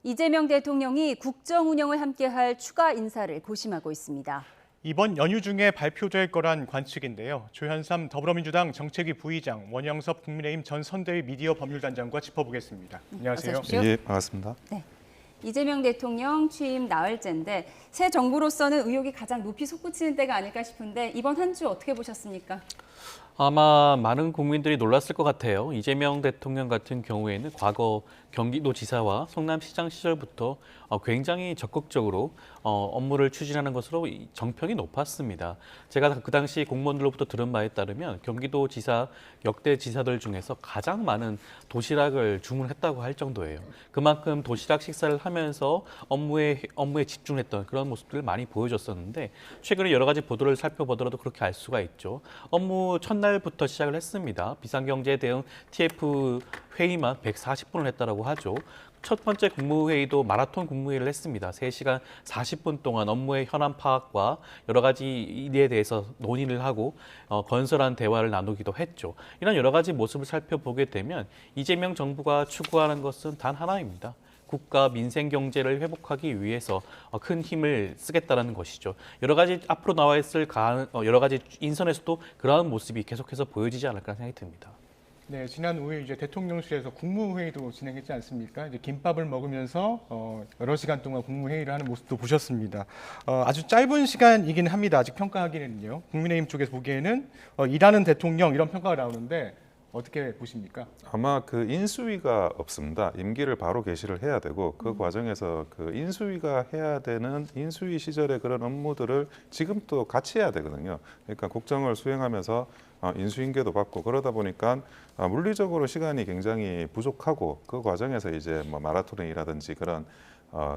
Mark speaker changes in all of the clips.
Speaker 1: 이재명 대통령이 국정 운영을 함께할 추가 인사를 고심하고 있습니다.
Speaker 2: 이번 연휴 중에 발표될 거란 관측인데요. 조현삼 더불어민주당 정책위 부의장, 원영섭 국민의힘 전 선대위 미디어 법률단장과 짚어보겠습니다. 안녕하세요.
Speaker 1: 어서 오십시오.
Speaker 3: 예, 반갑습니다.
Speaker 1: 네. 이재명 대통령 취임 나흘째인데 새 정부로서는 의혹이 가장 높이 솟구치는 때가 아닐까 싶은데 이번 한 주 어떻게 보셨습니까?
Speaker 4: 아마 많은 국민들이 놀랐을 것 같아요. 이재명 대통령 같은 경우에는 과거 경기도지사와 성남시장 시절부터 굉장히 적극적으로 업무를 추진하는 것으로 정평이 높았습니다. 제가 그 당시 공무원들로부터 들은 바에 따르면 경기도지사 역대 지사들 중에서 가장 많은 도시락을 주문했다고 할 정도예요. 그만큼 도시락 식사를 하면서 업무에 집중했던 그런 모습들을 많이 보여줬었는데 최근에 여러 가지 보도를 살펴보더라도 그렇게 알 수가 있죠. 업무 첫날부터 시작을 했습니다. 비상경제 대응 TF 회의만 140분을 했다라고 하죠. 첫 번째 국무회의도 마라톤 국무회의를 했습니다. 3시간 40분 동안 업무의 현안 파악과 여러 가지 일에 대해서 논의를 하고 건설한 대화를 나누기도 했죠. 이런 여러 가지 모습을 살펴보게 되면 이재명 정부가 추구하는 것은 단 하나입니다. 국가 민생 경제를 회복하기 위해서 큰 힘을 쓰겠다는 것이죠. 여러 가지 앞으로 나와 있을 여러 가지 인선에서도 그러한 모습이 계속해서 보여지지 않을까 생각이 듭니다.
Speaker 2: 네, 지난 5일 이제 대통령실에서 국무회의도 진행했지 않습니까? 이제 김밥을 먹으면서 여러 시간 동안 국무회의를 하는 모습도 보셨습니다. 아주 짧은 시간이긴 합니다. 아직 평가하기는요. 국민의힘 쪽에서 보기에는 일하는 대통령 이런 평가가 나오는데 어떻게 보십니까?
Speaker 3: 아마 그 인수위가 없습니다. 임기를 바로 개시를 해야 되고 그 과정에서 그 인수위가 해야 되는 인수위 시절의 그런 업무들을 지금 또 같이 해야 되거든요. 그러니까 국정을 수행하면서 인수인계도 받고 그러다 보니까 물리적으로 시간이 굉장히 부족하고 그 과정에서 이제 뭐 마라톤이라든지 그런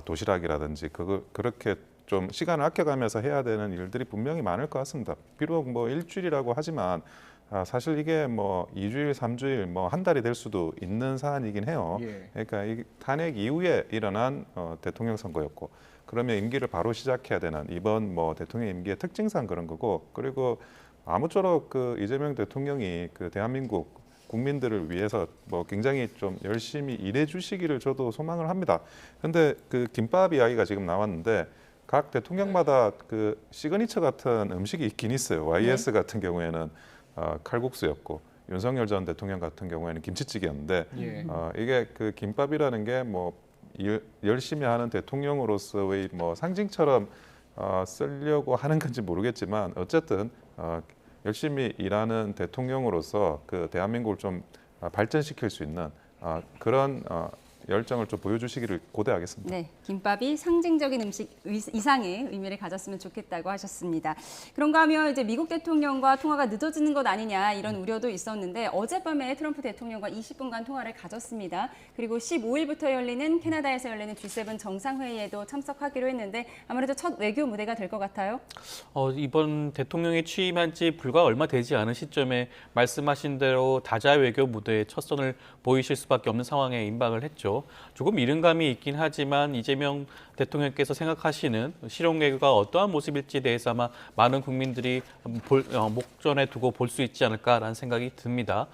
Speaker 3: 도시락이라든지 그렇게 좀 시간을 아껴가면서 해야 되는 일들이 분명히 많을 것 같습니다. 비록 뭐 일주일이라고 하지만 사실 이게 뭐 2주일, 3주일, 뭐 한 달이 될 수도 있는 사안이긴 해요.
Speaker 2: 예.
Speaker 3: 그러니까 이 탄핵 이후에 일어난 대통령 선거였고, 그러면 임기를 바로 시작해야 되는 이번 뭐 대통령 임기의 특징상 그런 거고, 그리고 아무쪼록 그 이재명 대통령이 그 대한민국 국민들을 위해서 뭐 굉장히 좀 열심히 일해 주시기를 저도 소망을 합니다. 근데 그 김밥 이야기가 지금 나왔는데 각 대통령마다 그 시그니처 같은 음식이 있긴 있어요. YS 같은 경우에는 칼국수였고 윤석열 전 대통령 같은 경우에는 김치찌개였는데
Speaker 2: 예.
Speaker 3: 이게 그 김밥이라는 게 뭐 열심히 하는 대통령으로서의 뭐 상징처럼 쓰려고 하는 건지 모르겠지만 어쨌든 열심히 일하는 대통령으로서 그 대한민국을 좀 발전시킬 수 있는 그런 열정을 좀 보여주시기를 고대하겠습니다.
Speaker 1: 네, 김밥이 상징적인 음식 이상의 의미를 가졌으면 좋겠다고 하셨습니다. 그런가 하면 이제 미국 대통령과 통화가 늦어지는 것 아니냐 이런 우려도 있었는데 어젯밤에 트럼프 대통령과 20분간 통화를 가졌습니다. 그리고 15일부터 열리는 캐나다에서 열리는 G7 정상회의에도 참석하기로 했는데 아무래도 첫 외교 무대가 될 것 같아요.
Speaker 4: 이번 대통령이 취임한 지 불과 얼마 되지 않은 시점에 말씀하신 대로 다자 외교 무대에 첫 선을 보이실 수밖에 없는 상황에 임박을 했죠. 조금 이른감이 있긴 하지만 이재명 대통령께서 생각하시는 실용 외교가 어떠한 모습일지에 대해서 아마 많은 국민들이 목전에 두고 볼 수 있지 않을까라는 생각이 듭니다.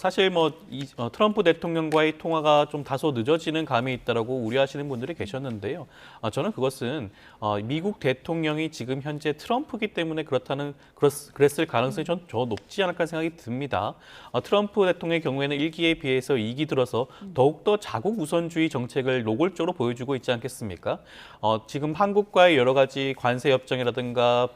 Speaker 4: 사실 트럼프 대통령과의 통화가 좀 다소 늦어지는 감이 있다라고 우려하시는 분들이 계셨는데요. 저는 그것은 미국 대통령이 지금 현재 트럼프이기 때문에 그랬을 가능성이 저 높지 않을까 생각이 듭니다. 트럼프 대통령의 경우에는 1기에 비해서 2기 들어서 더욱더 자국 우선주의 정책을 노골적으로 보여주고 있지 않겠습니까? 지금 한국과의 여러 가지 관세 협정이라든가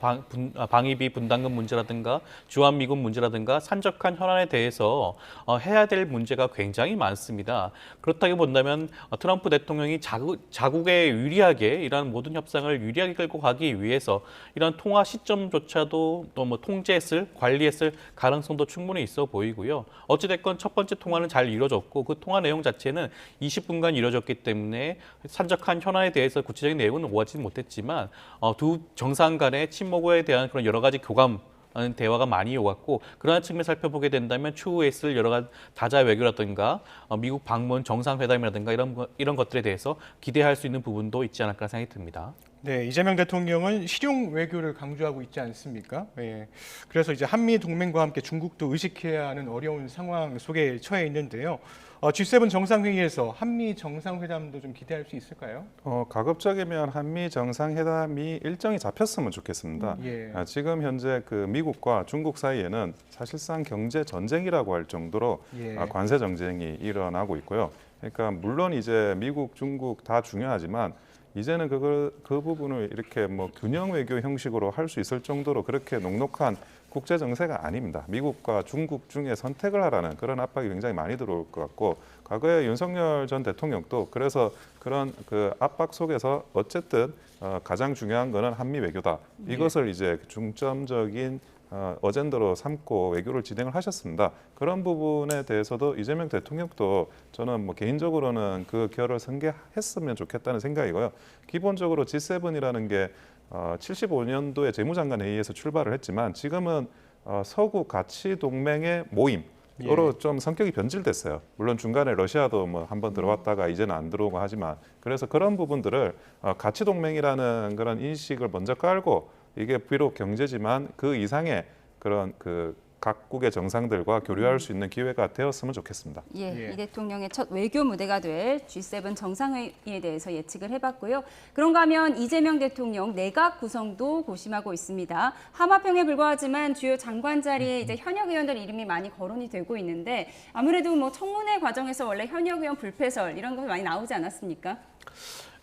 Speaker 4: 방위비 분담금 문제라든가 주한미군 문제라든가 산적한 현안에 대해서 해야 될 문제가 굉장히 많습니다. 그렇다고 본다면 트럼프 대통령이 자국에 유리하게 이러한 모든 협상을 유리하게 끌고 가기 위해서 이런 통화 시점조차도 또 뭐 통제했을, 관리했을 가능성도 충분히 있어 보이고요. 어찌됐건 첫 번째 통화는 잘 이루어졌고 그 통화 내용 자체는 20분간 이루어졌기 때문에 산적한 현안에 대해서 구체적인 내용은 오가지는 못했지만 두 정상 간의 친목에 대한 그런 여러 가지 교감 대화가 많이 오갔고 그러한 측면 살펴보게 된다면 추후에 있을 여러 가지 다자 외교라든가 미국 방문 정상회담이라든가 이런 것들에 대해서 기대할 수 있는 부분도 있지 않을까 생각이 듭니다.
Speaker 2: 네, 이재명 대통령은 실용 외교를 강조하고 있지 않습니까? 예. 그래서 이제 한미 동맹과 함께 중국도 의식해야 하는 어려운 상황 속에 처해 있는데요. G7 정상회의에서 한미 정상회담도 좀 기대할 수 있을까요?
Speaker 3: 가급적이면 한미 정상회담이 일정이 잡혔으면 좋겠습니다.
Speaker 2: 예.
Speaker 3: 지금 현재 그 미국과 중국 사이에는 사실상 경제 전쟁이라고 할 정도로
Speaker 2: 예.
Speaker 3: 관세 정쟁이 일어나고 있고요. 그러니까 물론 이제 미국, 중국 다 중요하지만 이제는 그 부분을 이렇게 뭐 균형 외교 형식으로 할 수 있을 정도로 그렇게 녹록한 국제 정세가 아닙니다. 미국과 중국 중에 선택을 하라는 그런 압박이 굉장히 많이 들어올 것 같고, 과거에 윤석열 전 대통령도 그래서 그런 그 압박 속에서 어쨌든 가장 중요한 거는 한미 외교다. 이것을 이제 중점적인 어젠더로 삼고 외교를 진행을 하셨습니다. 그런 부분에 대해서도 이재명 대통령도 저는 뭐 개인적으로는 그 결을 승계했으면 좋겠다는 생각이고요. 기본적으로 G7이라는 게 75년도에 재무장관 회의에서 출발을 했지만 지금은 서구 가치 동맹의 모임으로 좀 성격이 변질됐어요. 물론 중간에 러시아도 뭐 한번 들어왔다가 이제는 안 들어오고 하지만, 그래서 그런 부분들을 가치 동맹이라는 그런 인식을 먼저 깔고, 이게 비록 경제지만 그 이상의 그런 그 각국의 정상들과 교류할 수 있는 기회가 되었으면 좋겠습니다.
Speaker 1: 이 대통령의 첫 외교 무대가 될 G7 정상회의에 대해서 예측을 해봤고요. 그런가 하면 이재명 대통령 내각 구성도 고심하고 있습니다. 하마평에 불과하지만 주요 장관 자리에 이제 현역 의원들 이름이 많이 거론이 되고 있는데, 아무래도 뭐 청문회 과정에서 원래 현역 의원 불패설 이런 거 많이 나오지 않았습니까?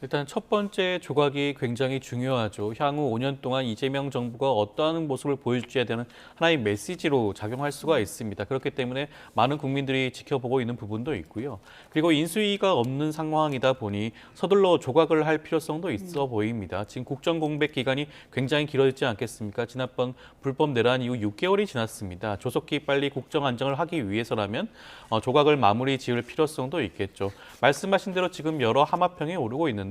Speaker 4: 일단 첫 번째 조각이 굉장히 중요하죠. 향후 5년 동안 이재명 정부가 어떠한 모습을 보여줄지에 대한 하나의 메시지로 작용할 수가 있습니다. 그렇기 때문에 많은 국민들이 지켜보고 있는 부분도 있고요. 그리고 인수위가 없는 상황이다 보니 서둘러 조각을 할 필요성도 있어 보입니다. 지금 국정 공백 기간이 굉장히 길어지지 않겠습니까? 지난번 불법 내란 이후 6개월이 지났습니다. 조속히 빨리 국정 안정을 하기 위해서라면 조각을 마무리 지을 필요성도 있겠죠. 말씀하신 대로 지금 여러 하마평에 오르고 있는데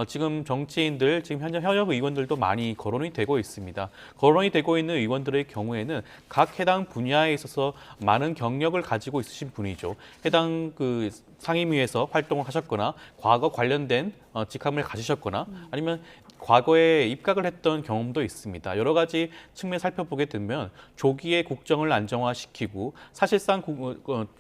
Speaker 4: 지금 정치인들, 지금 현역 의원들도 많이 거론이 되고 있습니다. 거론이 되고 있는 의원들의 경우에는 각 해당 분야에 있어서 많은 경력을 가지고 있으신 분이죠. 해당 그 상임위에서 활동을 하셨거나 과거 관련된 직함을 가지셨거나 아니면 과거에 입각을 했던 경험도 있습니다. 여러 가지 측면 살펴보게 되면 조기에 국정을 안정화시키고, 사실상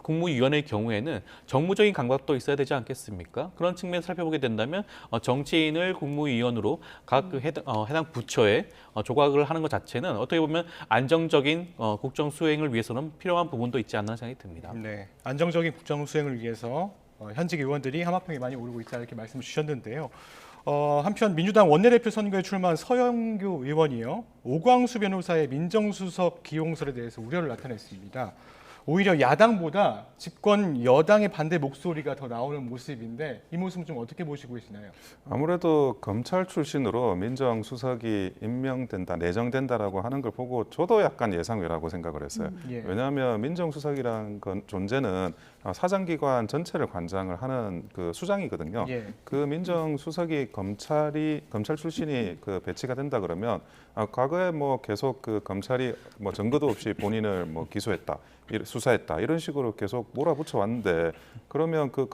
Speaker 4: 국무위원의 경우에는 정무적인 감각도 있어야 되지 않겠습니까? 그런 측면을 살펴보게 된다면 정치인을 국무위원으로 각 해당 부처에 조각을 하는 것 자체는 어떻게 보면 안정적인 국정 수행을 위해서는 필요한 부분도 있지 않나 생각이 듭니다.
Speaker 2: 네, 안정적인 국정 수행을 위해서 현직 의원들이 하마평에 많이 오르고 있다 이렇게 말씀을 주셨는데요. 한편 민주당 원내대표 선거에 출마한 서영교 의원이요, 오광수 변호사의 민정수석 기용설에 대해서 우려를 나타냈습니다. 오히려 야당보다 집권 여당의 반대 목소리가 더 나오는 모습인데, 이 모습은 좀 어떻게 보시고 계시나요?
Speaker 3: 아무래도 검찰 출신으로 민정수석이 임명된다, 내정된다라고 하는 걸 보고 저도 약간 예상외라고 생각을 했어요.
Speaker 2: 예.
Speaker 3: 왜냐하면 민정수석이라는 건 존재는 사정기관 전체를 관장을 하는 그 수장이거든요.
Speaker 2: 예.
Speaker 3: 그 민정수석이 검찰 출신이 그 배치가 된다 그러면 과거에 뭐 계속 그 검찰이 뭐 증거도 없이 본인을 뭐 기소했다, 수사했다 이런 식으로 계속 몰아붙여 왔는데, 그러면 그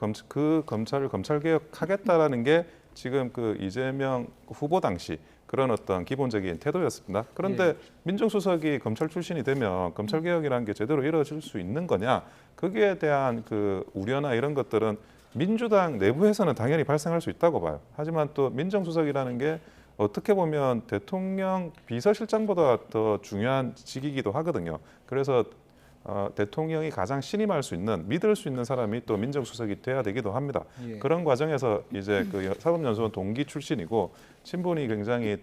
Speaker 3: 검찰을 검찰 개혁하겠다라는 게 지금 그 이재명 후보 당시 그런 어떤 기본적인 태도였습니다. 그런데 민정수석이 검찰 출신이 되면 검찰 개혁이라는 게 제대로 이루어질 수 있는 거냐? 거기에 대한 그 우려나 이런 것들은 민주당 내부에서는 당연히 발생할 수 있다고 봐요. 하지만 또 민정수석이라는 게 어떻게 보면 대통령 비서실장보다 더 중요한 직이기도 하거든요. 그래서 대통령이 가장 신임할 수 있는, 믿을 수 있는 사람이 또 민정수석이 돼야 되기도 합니다.
Speaker 2: 예.
Speaker 3: 그런 과정에서 이제 그 사법연수원 동기 출신이고 친분이 굉장히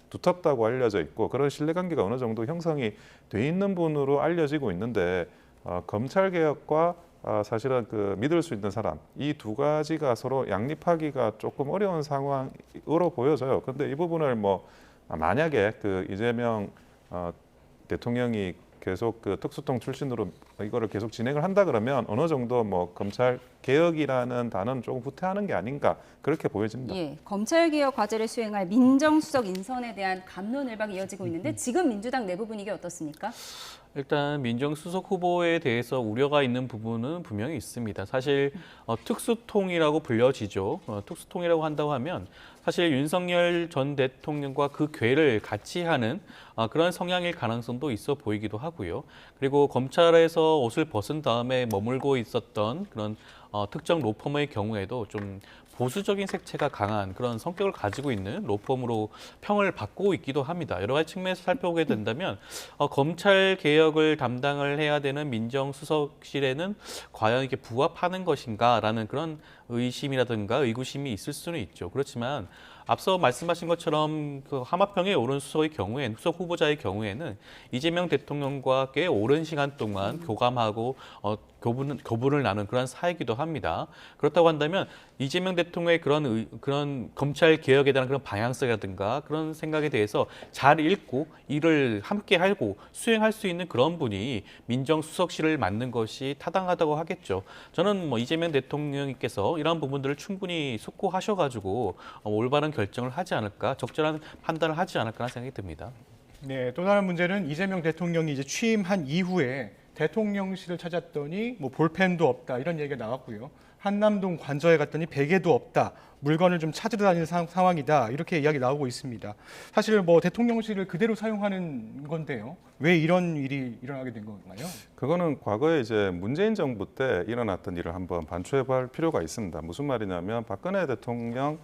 Speaker 3: 두텁다고 알려져 있고, 그런 신뢰관계가 어느 정도 형성이 돼 있는 분으로 알려지고 있는데, 검찰 개혁과 사실은 그 믿을 수 있는 사람, 이 두 가지가 서로 양립하기가 조금 어려운 상황으로 보여져요. 그런데 이 부분을 뭐 만약에 그 이재명 대통령이 계속 그 특수통 출신으로 이거를 계속 진행을 한다 그러면 어느 정도 뭐 검찰 개혁이라는 단어는 조금 후퇴하는 게 아닌가 그렇게 보여집니다.
Speaker 1: 예, 검찰개혁 과제를 수행할 민정수석 인선에 대한 갑론을박이 이어지고 있는데 지금 민주당 내부 분위기 어떻습니까?
Speaker 4: 일단 민정수석 후보에 대해서 우려가 있는 부분은 분명히 있습니다. 사실 특수통이라고 불려지죠. 특수통이라고 한다고 하면 사실 윤석열 전 대통령과 그 궤를 같이 하는 그런 성향일 가능성도 있어 보이기도 하고요. 그리고 검찰에서 옷을 벗은 다음에 머물고 있었던 그런 특정 로펌의 경우에도 좀 보수적인 색채가 강한 그런 성격을 가지고 있는 로펌으로 평을 받고 있기도 합니다. 여러 가지 측면에서 살펴보게 된다면 검찰 개혁을 담당을 해야 되는 민정수석실에는 과연 이게 부합하는 것인가라는 그런 의심이라든가 의구심이 있을 수는 있죠. 그렇지만 앞서 말씀하신 것처럼 그 하마평에 오른 수석의 경우에는 수석 후보자의 경우에는 이재명 대통령과 꽤 오랜 시간 동안 교감하고 교분을 나눈 그런 사이기도 합니다. 그렇다고 한다면 이재명 대통령의 그런 검찰 개혁에 대한 그런 방향성이라든가 그런 생각에 대해서 잘 읽고 이를 함께 하고 수행할 수 있는 그런 분이 민정수석실을 맡는 것이 타당하다고 하겠죠. 저는 뭐 이재명 대통령께서 이러한 부분들을 충분히 숙고하셔가지고 올바른 결정을 하지 않을까, 적절한 판단을 하지 않을까 하는 생각이 듭니다.
Speaker 2: 네, 또 다른 문제는 이재명 대통령이 이제 취임한 이후에 대통령실을 찾았더니 뭐 볼펜도 없다 이런 얘기가 나왔고요. 한남동 관저에 갔더니 베개도 없다. 물건을 좀 찾으러 다니는 상황이다. 이렇게 이야기 나오고 있습니다. 사실 뭐 대통령실을 그대로 사용하는 건데요. 왜 이런 일이 일어나게 된 건가요?
Speaker 3: 그거는 과거에 이제 문재인 정부 때 일어났던 일을 한번 반추해볼 필요가 있습니다. 무슨 말이냐면 박근혜 대통령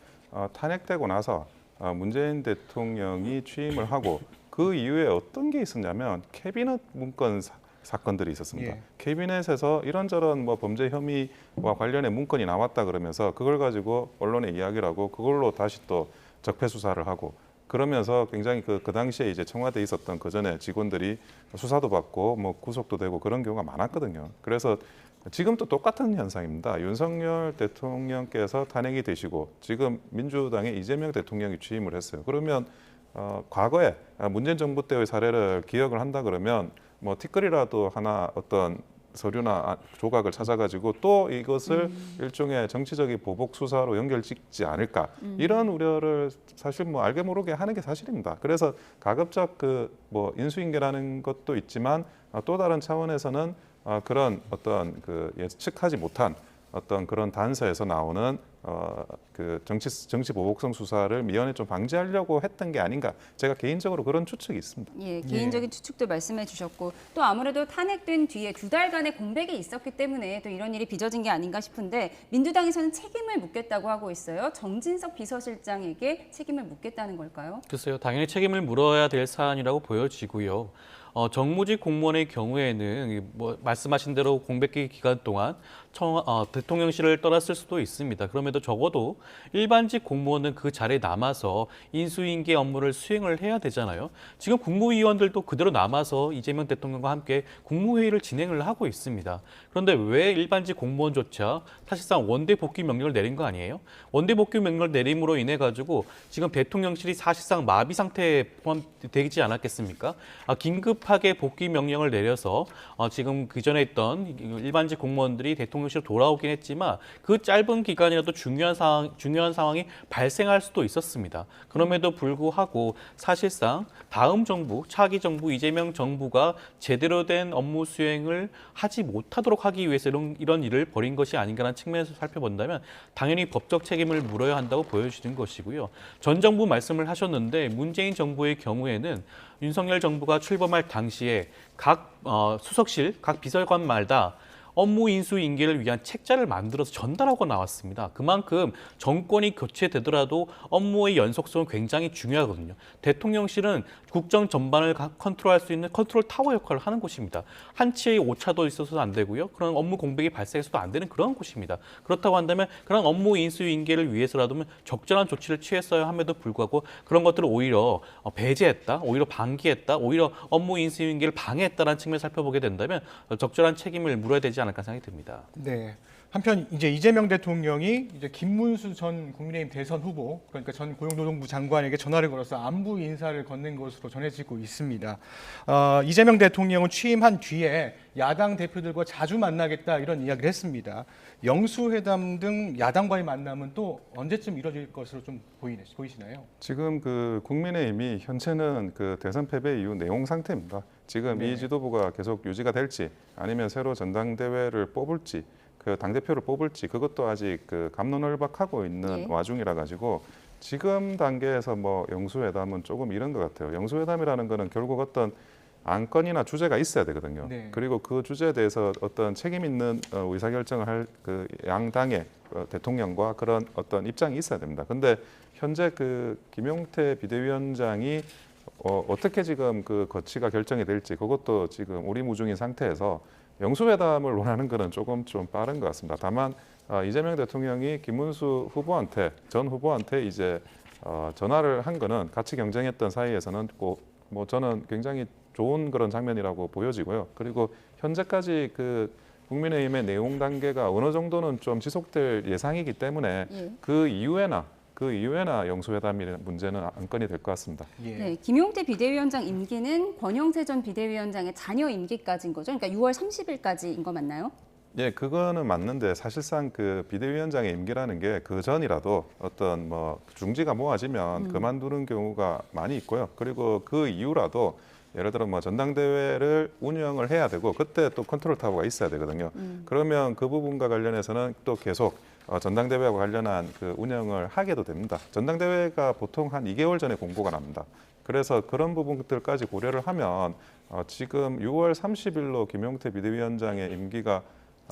Speaker 3: 탄핵되고 나서 문재인 대통령이 취임을 하고 그 이후에 어떤 게 있었냐면 캐비닛 문건 사건들이 있었습니다.
Speaker 2: 예.
Speaker 3: 캐비넷에서 이런저런 뭐 범죄 혐의와 관련의 문건이 나왔다 그러면서 그걸 가지고 언론에 이야기를 하고 그걸로 다시 또 적폐 수사를 하고 그러면서 굉장히 그 당시에 이제 청와대에 있었던 그 전에 직원들이 수사도 받고 뭐 구속도 되고 그런 경우가 많았거든요. 그래서 지금도 똑같은 현상입니다. 윤석열 대통령께서 탄핵이 되시고 지금 민주당의 이재명 대통령이 취임을 했어요. 그러면 과거에 문재인 정부 때의 사례를 기억을 한다 그러면 뭐 티끌이라도 하나 어떤 서류나 조각을 찾아가지고 또 이것을 일종의 정치적인 보복 수사로 연결짓지 않을까 이런 우려를 사실 뭐 알게 모르게 하는 게 사실입니다. 그래서 가급적 그 뭐 인수인계라는 것도 있지만 또 다른 차원에서는 그런 어떤 그 예측하지 못한 어떤 그런 단서에서 나오는 그 정치 보복성 수사를 미연에 좀 방지하려고 했던 게 아닌가 제가 개인적으로 그런 추측이 있습니다.
Speaker 1: 예, 개인적인 추측도 말씀해 주셨고 또 아무래도 탄핵된 뒤에 2달간의 공백이 있었기 때문에 또 이런 일이 빚어진 게 아닌가 싶은데 민주당에서는 책임을 묻겠다고 하고 있어요. 정진석 비서실장에게 책임을 묻겠다는 걸까요?
Speaker 4: 글쎄요, 당연히 책임을 물어야 될 사안이라고 보여지고요. 정무직 공무원의 경우에는 뭐 말씀하신 대로 공백기 기간 동안 대통령실을 떠났을 수도 있습니다. 그럼에도 적어도 일반직 공무원은 그 자리에 남아서 인수인계 업무를 수행을 해야 되잖아요. 지금 국무위원들도 그대로 남아서 이재명 대통령과 함께 국무회의를 진행을 하고 있습니다. 그런데 왜 일반직 공무원조차 사실상 원대 복귀 명령을 내린 거 아니에요? 원대 복귀 명령을 내림으로 인해 가지고 지금 대통령실이 사실상 마비 상태에 포함되지 않았겠습니까? 긴급하게 복귀 명령을 내려서 지금 그전에 있던 일반직 공무원들이 대통령실로 돌아오긴 했지만 그 짧은 기간이라도 중요한 상황이 발생할 수도 있었습니다. 그럼에도 불구하고 사실상 다음 정부, 차기 정부 이재명 정부가 제대로 된 업무 수행을 하지 못하도록 하기 위해서 이런 일을 벌인 것이 아닌가라는 측면에서 살펴본다면 당연히 법적 책임을 물어야 한다고 보여지는 것이고요. 전 정부 말씀을 하셨는데 문재인 정부의 경우에는 윤석열 정부가 출범할 당시에 각 수석실, 각 비서관마다 업무 인수 인계를 위한 책자를 만들어서 전달하고 나왔습니다. 그만큼 정권이 교체되더라도 업무의 연속성은 굉장히 중요하거든요. 대통령실은 국정 전반을 컨트롤할 수 있는 컨트롤 타워 역할을 하는 곳입니다. 한치의 오차도 있어서도 안 되고요. 그런 업무 공백이 발생해서도 안 되는 그런 곳입니다. 그렇다고 한다면 그런 업무 인수 인계를 위해서라도 적절한 조치를 취했어야 함에도 불구하고 그런 것들을 오히려 배제했다, 오히려 방기했다, 오히려 업무 인수 인계를 방해했다는 측면을 살펴보게 된다면 적절한 책임을 물어야 되지 않을까 생각이 듭니다.
Speaker 2: 네. 한편 이제 이재명 대통령이 이제 김문수 전 국민의힘 대선 후보, 그러니까 전 고용노동부 장관에게 전화를 걸어서 안부 인사를 건넨 것으로 전해지고 있습니다. 이재명 대통령은 취임한 뒤에 야당 대표들과 자주 만나겠다 이런 이야기를 했습니다. 영수회담 등 야당과의 만남은 또 언제쯤 이뤄질 것으로 좀 보이시나요?
Speaker 3: 지금 그 국민의힘이 현재는 그 대선 패배 이후 내용 상태입니다. 지금
Speaker 2: 네.
Speaker 3: 이 지도부가 계속 유지가 될지 아니면 새로 전당대회를 뽑을지 그 당대표를 뽑을지 그것도 아직 그 갑론을박하고 있는
Speaker 1: 예.
Speaker 3: 와중이라 가지고 지금 단계에서 뭐 영수회담은 조금 이른 것 같아요. 영수회담이라는 거는 결국 어떤 안건이나 주제가 있어야 되거든요.
Speaker 2: 네.
Speaker 3: 그리고 그 주제에 대해서 어떤 책임 있는 의사결정을 할 그 양당의 대통령과 그런 어떤 입장이 있어야 됩니다. 근데 현재 그 김용태 비대위원장이 어떻게 지금 그 거치가 결정이 될지 그것도 지금 오리무중인 상태에서 영수회담을 원하는 것은 조금 좀 빠른 것 같습니다. 다만 이재명 대통령이 김문수 후보한테 전 후보한테 이제 전화를 한 거는 같이 경쟁했던 사이에서는 뭐 저는 굉장히 좋은 그런 장면이라고 보여지고요. 그리고 현재까지 그 국민의힘의 내용 단계가 어느 정도는 좀 지속될 예상이기 때문에
Speaker 1: 예.
Speaker 3: 그 이후에나 영수회담이라는 문제는 안건이 될 것 같습니다.
Speaker 2: 예.
Speaker 1: 네, 김용태 비대위원장 임기는 권영세 전 비대위원장의 자녀 임기까지인 거죠. 그러니까 6월 30일까지인 거 맞나요?
Speaker 3: 예, 그거는 맞는데 사실상 그 비대위원장의 임기라는 게 그 전이라도 어떤 뭐 중지가 모아지면 그만두는 경우가 많이 있고요. 그리고 그 이후라도 예를 들어 뭐 전당대회를 운영을 해야 되고 그때 또 컨트롤 타워가 있어야 되거든요. 그러면 그 부분과 관련해서는 또 계속 전당대회와 관련한 그 운영을 하게도 됩니다. 전당대회가 보통 한 2개월 전에 공고가 납니다. 그래서 그런 부분들까지 고려를 하면 지금 6월 30일로 김용태 비대위원장의 임기가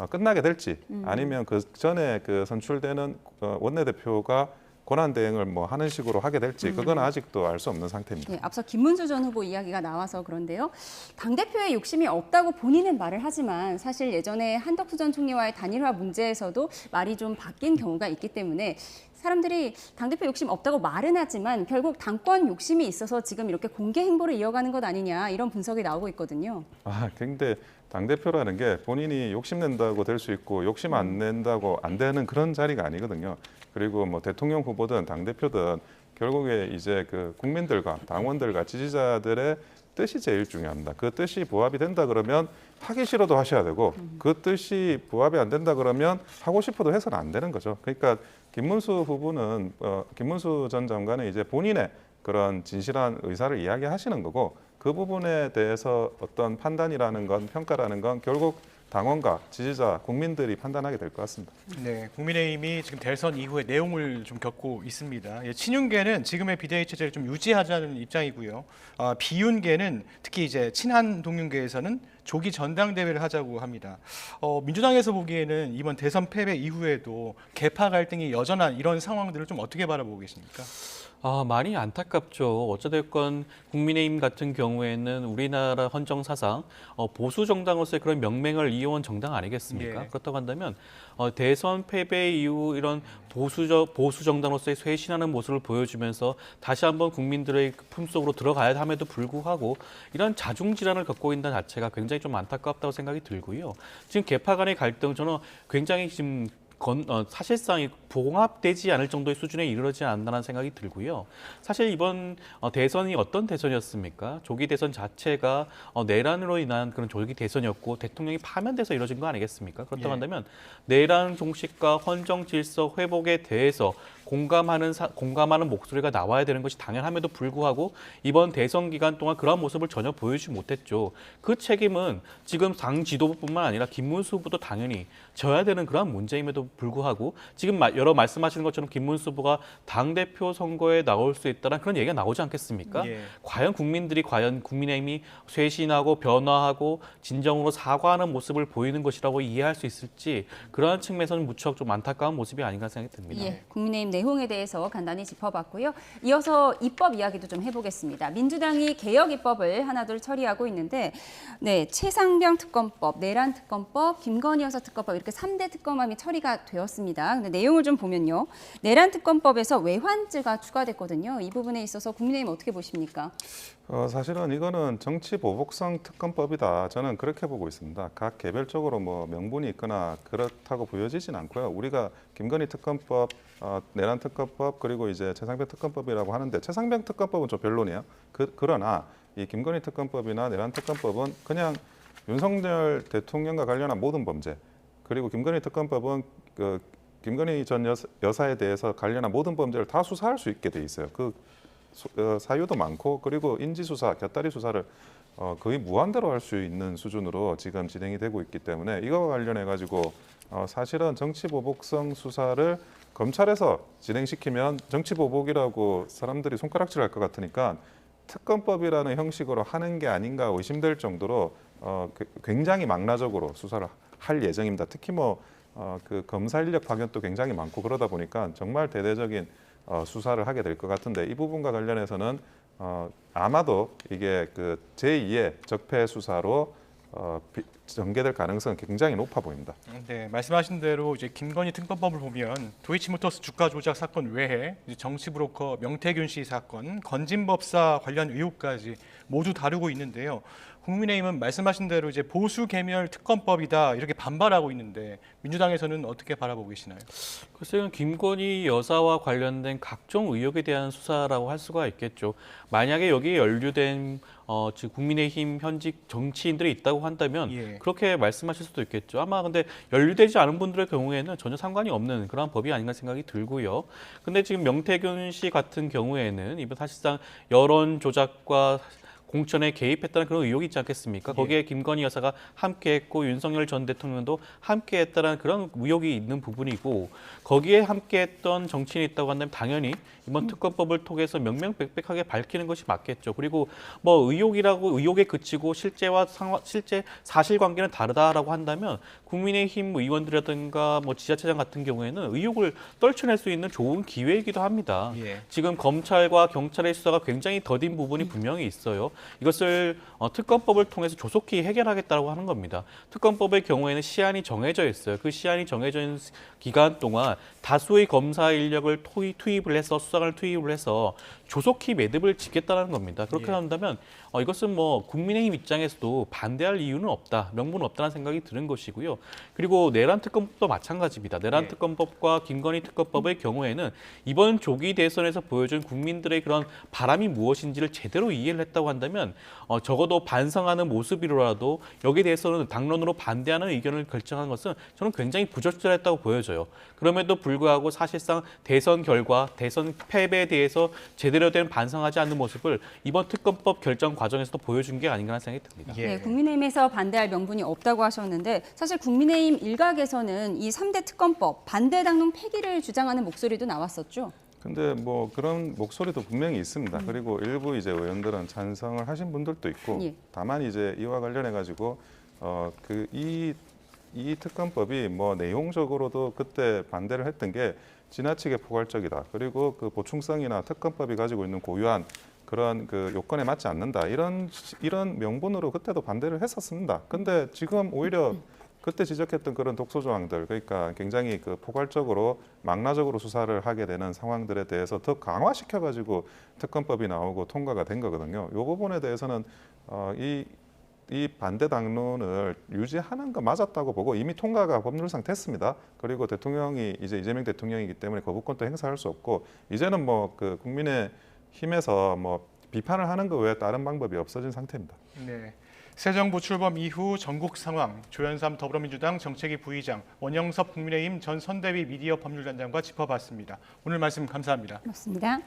Speaker 3: 끝나게 될지 아니면 그 전에 그 선출되는 원내대표가 권한 대행을 뭐 하는 식으로 하게 될지 그건 아직도 알 수 없는 상태입니다.
Speaker 1: 예, 앞서 김문수 전 후보 이야기가 나와서 그런데요. 당대표의 욕심이 없다고 본인은 말을 하지만 사실 예전에 한덕수 전 총리와의 단일화 문제에서도 말이 좀 바뀐 경우가 있기 때문에 사람들이 당대표 욕심 없다고 말은 하지만 결국 당권 욕심이 있어서 지금 이렇게 공개 행보를 이어가는 것 아니냐 이런 분석이 나오고 있거든요.
Speaker 3: 근데 당대표라는 게 본인이 욕심낸다고 될 수 있고 욕심 안 낸다고 안 되는 그런 자리가 아니거든요. 그리고 뭐 대통령 후보든 당대표든 결국에 이제 그 국민들과 당원들과 지지자들의 뜻이 제일 중요합니다. 그 뜻이 부합이 된다 그러면 하기 싫어도 하셔야 되고 그 뜻이 부합이 안 된다 그러면 하고 싶어도 해서는 안 되는 거죠. 그러니까 김문수 후보는 김문수 전 장관은 이제 본인의 그런 진실한 의사를 이야기하시는 거고 그 부분에 대해서 어떤 판단이라는 건 평가라는 건 결국 당원과 지지자, 국민들이 판단하게 될 것 같습니다.
Speaker 2: 네, 국민의힘이 지금 대선 이후에 내용을 좀 겪고 있습니다. 예, 친윤계는 지금의 비대위 체제를 좀 유지하자는 입장이고요. 비윤계는 특히 이제 친한 동윤계에서는 조기 전당대회를 하자고 합니다. 민주당에서 보기에는 이번 대선 패배 이후에도 계파 갈등이 여전한 이런 상황들을 좀 어떻게 바라보고 계십니까?
Speaker 4: 많이 안타깝죠. 어찌됐건 국민의힘 같은 경우에는 우리나라 헌정 사상 보수 정당으로서의 그런 명명을 이어온 정당 아니겠습니까?
Speaker 2: 예.
Speaker 4: 그렇다고 한다면 대선 패배 이후 이런 보수 정당으로서의 쇄신하는 모습을 보여주면서 다시 한번 국민들의 품속으로 들어가야 함에도 불구하고 이런 자중질환을 겪고 있는 자체가 굉장히 좀 안타깝다고 생각이 들고요. 지금 계파 간의 갈등 저는 굉장히 지금 사실상 봉합되지 않을 정도의 수준에 이르지 않는다는 생각이 들고요. 사실 이번 대선이 어떤 대선이었습니까? 조기 대선 자체가 내란으로 인한 그런 조기 대선이었고 대통령이 파면돼서 이루어진 거 아니겠습니까? 그렇다고
Speaker 2: 예.
Speaker 4: 한다면 내란 종식과 헌정 질서 회복에 대해서 공감하는 목소리가 나와야 되는 것이 당연함에도 불구하고 이번 대선 기간 동안 그러한 모습을 전혀 보여주지 못했죠. 그 책임은 지금 당 지도부뿐만 아니라 김문수 후보도 당연히 져야 되는 그러한 문제임에도 불구하고 지금 여러 말씀하시는 것처럼 김문수 후보가 당대표 선거에 나올 수 있다는 그런 얘기가 나오지 않겠습니까?
Speaker 2: 예.
Speaker 4: 과연 국민의힘이 쇄신하고 변화하고 진정으로 사과하는 모습을 보이는 것이라고 이해할 수 있을지 그러한 측면에서는 무척 좀 안타까운 모습이 아닌가 생각이 듭니다.
Speaker 1: 예, 국민의힘 내용에 대해서 간단히 짚어봤고요. 이어서 입법 이야기도 좀 해보겠습니다. 민주당이 개혁 입법을 하나둘 처리하고 있는데 네, 최상병 특검법, 내란 특검법, 김건희 여사 특검법 이렇게 3대 특검안이 처리가 되었습니다. 근데 내용을 좀 보면요. 내란 특검법에서 외환죄가 추가됐거든요. 이 부분에 있어서 국민의힘 어떻게 보십니까?
Speaker 3: 사실은 이거는 정치 보복성 특검법이다. 저는 그렇게 보고 있습니다. 각 개별적으로 뭐 명분이 있거나 그렇다고 보여지진 않고요. 우리가 김건희 특검법, 내란 특검법 그리고 이제 최상병 특검법이라고 하는데 최상병 특검법은 좀 별로네요. 그러나 이 김건희 특검법이나 내란 특검법은 그냥 윤석열 대통령과 관련한 모든 범죄 그리고 김건희 특검법은 그 김건희 전 여사에 대해서 관련한 모든 범죄를 다 수사할 수 있게 돼 있어요. 사유도 많고 그리고 인지수사, 곁다리 수사를 거의 무한대로 할 수 있는 수준으로 지금 진행이 되고 있기 때문에 이거와 관련해 가지고 사실은 정치보복성 수사를 검찰에서 진행시키면 정치보복이라고 사람들이 손가락질할 것 같으니까 특검법이라는 형식으로 하는 게 아닌가 의심될 정도로 굉장히 망라적으로 수사를 할 예정입니다. 특히 그 검사 인력 파견도 굉장히 많고 그러다 보니까 정말 대대적인 수사를 하게 될 것 같은데 이 부분과 관련해서는 아마도 이게 그 제2의 적폐 수사로 전개될 가능성은 굉장히 높아 보입니다.
Speaker 2: 네, 말씀하신 대로 이제 김건희 특검법을 보면 도이치모터스 주가 조작 사건 외에 이제 정치 브로커 명태균 씨 사건, 건진법사 관련 의혹까지 모두 다루고 있는데요. 국민의힘은 말씀하신 대로 이제 보수 개멸 특검법이다 이렇게 반발하고 있는데 민주당에서는 어떻게 바라보고 계시나요?
Speaker 4: 글쎄요, 김건희 여사와 관련된 각종 의혹에 대한 수사라고 할 수가 있겠죠. 만약에 여기에 연루된 지금 국민의힘 현직 정치인들이 있다고 한다면
Speaker 2: 예.
Speaker 4: 그렇게 말씀하실 수도 있겠죠. 아마 근데 연루되지 않은 분들의 경우에는 전혀 상관이 없는 그런 법이 아닌가 생각이 들고요. 근데 지금 명태균 씨 같은 경우에는 이번 사실상 여론 조작과 공천에 개입했다는 그런 의혹이 있지 않겠습니까? 거기에 김건희 여사가 함께했고 윤석열 전 대통령도 함께했다는 그런 의혹이 있는 부분이고 거기에 함께했던 정치인이 있다고 한다면 당연히 이번 특검법을 통해서 명명백백하게 밝히는 것이 맞겠죠. 그리고 뭐 의혹에 그치고 실제 사실관계는 다르다라고 한다면 국민의힘 의원들이라든가 뭐 지자체장 같은 경우에는 의혹을 떨쳐낼 수 있는 좋은 기회이기도 합니다.
Speaker 2: 예.
Speaker 4: 지금 검찰과 경찰의 수사가 굉장히 더딘 부분이 분명히 있어요. 이것을 특검법을 통해서 조속히 해결하겠다고 하는 겁니다. 특검법의 경우에는 시한이 정해져 있어요. 그 시한이 정해져 있는 기간 동안 다수의 검사 인력을 투입을 해서 수사관을 투입을 해서 조속히 매듭을 짓겠다는 겁니다. 그렇게
Speaker 2: 예.
Speaker 4: 한다면 이것은 뭐 국민의힘 입장에서도 반대할 이유는 없다, 명분은 없다는 생각이 드는 것이고요. 그리고 내란 특검법도 마찬가지입니다. 내란
Speaker 2: 예.
Speaker 4: 특검법과 김건희 특검법의 경우에는 이번 조기 대선에서 보여준 국민들의 그런 바람이 무엇인지를 제대로 이해를 했다고 한다면 적어도 반성하는 모습이라도 여기에 대해서는 당론으로 반대하는 의견을 결정한 것은 저는 굉장히 부적절했다고 보여져요. 그럼에도 불구하고 사실상 대선 결과, 대선 패배에 대해서 제대로 된 반성하지 않는 모습을 이번 특검법 결정 과정에서도 보여준 게 아닌가 하는 생각이 듭니다.
Speaker 2: 예.
Speaker 1: 네, 국민의힘에서 반대할 명분이 없다고 하셨는데 사실 국민의힘 일각에서는 이 3대 특검법 반대 당론 폐기를 주장하는 목소리도 나왔었죠.
Speaker 3: 근데 뭐 그런 목소리도 분명히 있습니다. 그리고 일부 이제 의원들은 찬성을 하신 분들도 있고
Speaker 1: 예.
Speaker 3: 다만 이제 이와 관련해 가지고 이 특검법이 뭐 내용적으로도 그때 반대를 했던 게 지나치게 포괄적이다. 그리고 그 보충성이나 특검법이 가지고 있는 고유한 그런 그 요건에 맞지 않는다. 이런 명분으로 그때도 반대를 했었습니다. 근데 지금 오히려 그때 지적했던 그런 독소 조항들, 그러니까 굉장히 그 포괄적으로 망라적으로 수사를 하게 되는 상황들에 대해서 더 강화시켜 가지고 특검법이 나오고 통과가 된 거거든요. 이 부분에 대해서는 이 반대 당론을 유지하는 거 맞았다고 보고 이미 통과가 법률상 됐습니다. 그리고 대통령이 이제 이재명 대통령이기 때문에 거부권도 행사할 수 없고 이제는 뭐 그 국민의 힘에서 뭐 비판을 하는 거 외에 다른 방법이 없어진 상태입니다.
Speaker 2: 네. 새 정부 출범 이후 전국 상황, 조현삼 더불어민주당 정책위 부의장, 원영섭 국민의힘 전 선대위 미디어 법률단장과 짚어봤습니다. 오늘 말씀 감사합니다.
Speaker 1: 그렇습니다.